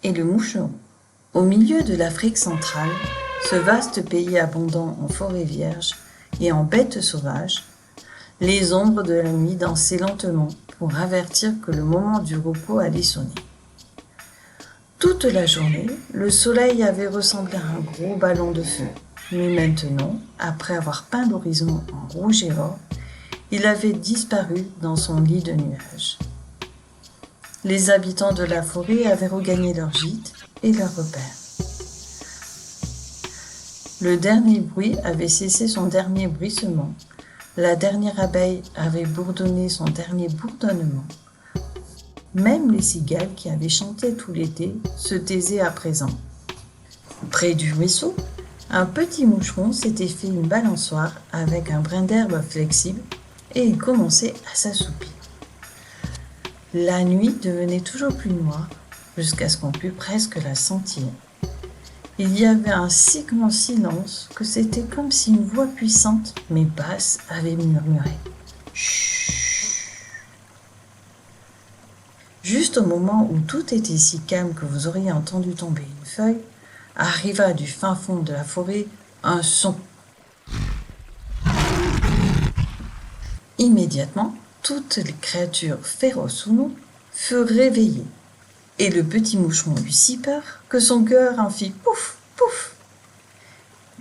et le moucheron. Au milieu de l'Afrique centrale, ce vaste pays abondant en forêts vierges et en bêtes sauvages, les ombres de la nuit dansaient lentement pour avertir que le moment du repos allait sonner. Toute la journée, le soleil avait ressemblé à un gros ballon de feu, mais maintenant, après avoir peint l'horizon en rouge et or, il avait disparu dans son lit de nuages. Les habitants de la forêt avaient regagné leur gîte et leurs repères. Le dernier bruit avait cessé son dernier bruissement. La dernière abeille avait bourdonné son dernier bourdonnement. Même les cigales qui avaient chanté tout l'été se taisaient à présent. Près du ruisseau, un petit moucheron s'était fait une balançoire avec un brin d'herbe flexible et il commençait à s'assoupir. La nuit devenait toujours plus noire jusqu'à ce qu'on pût presque la sentir. Il y avait un si grand silence que c'était comme si une voix puissante mais basse avait murmuré « Chut !» Juste au moment où tout était si calme que vous auriez entendu tomber une feuille, arriva du fin fond de la forêt un son. Immédiatement, toutes les créatures féroces ou non furent réveillées, et le petit moucheron eut si peur que son cœur en fit pouf, pouf.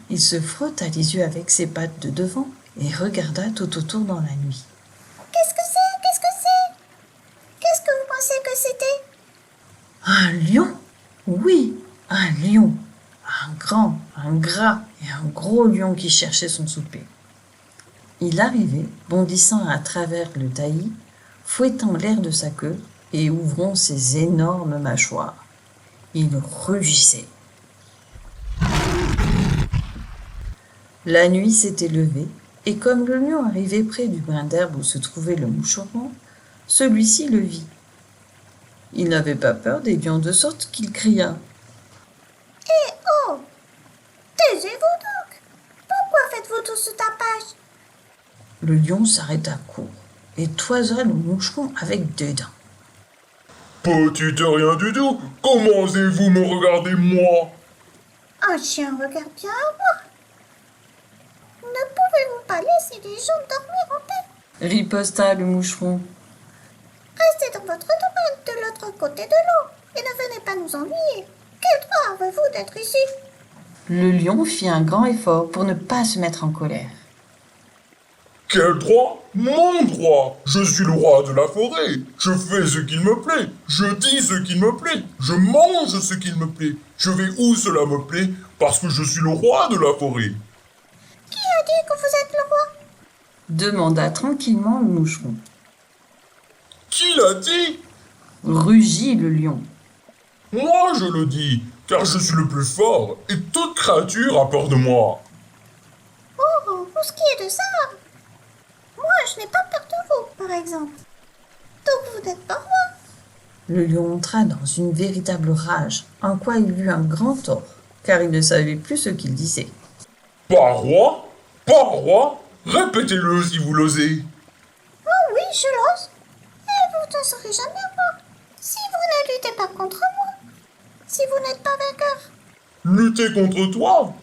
Il se frotta les yeux avec ses pattes de devant et regarda tout autour dans la nuit. Qu'est-ce que c'est? Qu'est-ce que c'est? Qu'est-ce que vous pensez que c'était? Un lion? Oui, un lion. Un grand, un gras et un gros lion qui cherchait son souper. Il arrivait, bondissant à travers le taillis, fouettant l'air de sa queue et ouvrant ses énormes mâchoires. Il rugissait. La nuit s'était levée, et comme le lion arrivait près du brin d'herbe où se trouvait le moucheron, celui-ci le vit. Il n'avait pas peur des lions de sorte qu'il cria « Eh oh! Taisez-vous donc! Pourquoi faites-vous tout ce tapage? » Le lion s'arrêta court et toisa le moucheron avec des dents. « Petite rien du tout, comment osez-vous me regarder moi? » Un chien regarde bien à moi. Ne pouvez-vous pas laisser les gens dormir en paix? Riposta le moucheron. Restez dans votre domaine de l'autre côté de l'eau et ne venez pas nous ennuyer. Quel droit avez-vous d'être ici? Le lion fit un grand effort pour ne pas se mettre en colère. « Quel droit? Mon droit! Je suis le roi de la forêt. Je fais ce qu'il me plaît. Je dis ce qu'il me plaît. Je mange ce qu'il me plaît. Je vais où cela me plaît parce que je suis le roi de la forêt. » Qui a dit que vous êtes le roi? Demanda tranquillement le moucheron. Qui l'a dit? Rugit le lion. Moi je le dis, car je suis le plus fort et toute créature a peur de moi. Oh, pour ce qui est de ça, moi je n'ai pas peur de vous, par exemple. Donc vous n'êtes pas roi. Le lion entra dans une véritable rage, en quoi il eut un grand tort, car il ne savait plus ce qu'il disait. Pas roi? Pas roi? Répétez-le si vous l'osez. Oh oui, je l'ose. Et vous ne serez jamais roi. Si vous ne luttez pas contre moi. Si vous n'êtes pas vainqueur. Lutter contre toi?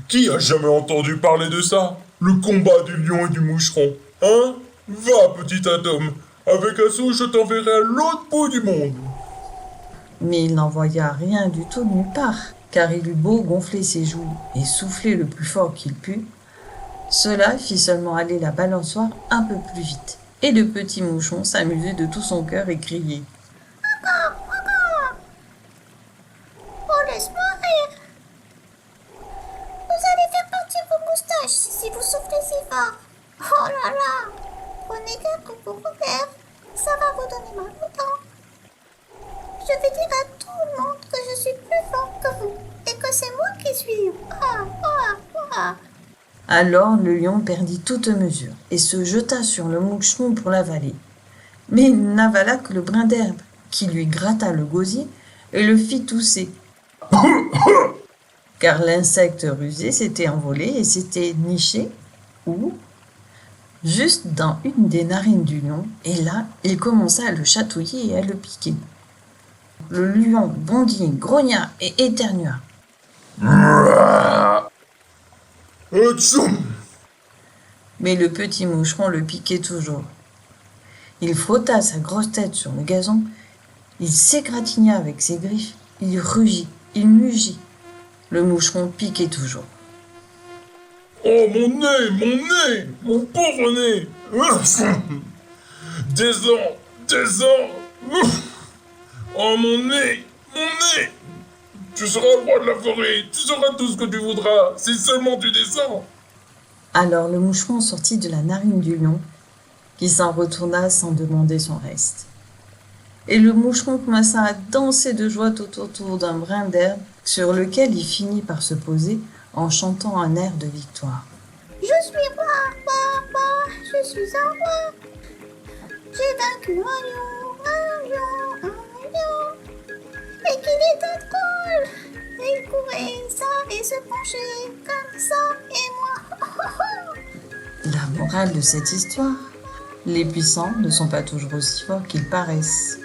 Qui a jamais entendu parler de ça? Le combat du lion et du moucheron, hein? Va, petit atome, avec un saut je t'enverrai à l'autre bout du monde. Mais il n'envoya rien du tout nulle part, car il eut beau gonfler ses joues et souffler le plus fort qu'il put. Cela fit seulement aller la balançoire un peu plus vite, et le petit moucheron s'amusait de tout son cœur et criait. Oh, laisse-moi rire. Vous allez faire partir vos moustaches si vous soufflez si fort. Oh là là. Prenez garde que vous regardez. Ça va vous donner mal au temps. Je vais dire à tout le monde que je suis plus fort que vous et que c'est moi qui suis. Alors le lion perdit toute mesure et se jeta sur le moucheron pour l'avaler. Mais il n'avala que le brin d'herbe, qui lui gratta le gosier et le fit tousser. Car l'insecte rusé s'était envolé et s'était niché où juste dans une des narines du lion, et là, il commença à le chatouiller et à le piquer. Le lion bondit, grogna et éternua. Atchoum! Mais le petit moucheron le piquait toujours. Il frotta sa grosse tête sur le gazon, il s'égratigna avec ses griffes, il rugit, il mugit. Le moucheron piquait toujours. Oh, mon pauvre nez! Descends! Oh, mon nez! Tu seras le roi de la forêt, tu seras tout ce que tu voudras, si seulement tu descends! Alors le moucheron sortit de la narine du lion, qui s'en retourna sans demander son reste. Et le moucheron commença à danser de joie tout autour d'un brin d'herbe sur lequel il finit par se poser en chantant un air de victoire. Je suis roi, je suis un roi. J'ai vaincu un lion. Et qu'il était drôle. Il courait ça et se penchait comme ça. Et moi, La morale de cette histoire, les puissants ne sont pas toujours aussi forts qu'ils paraissent.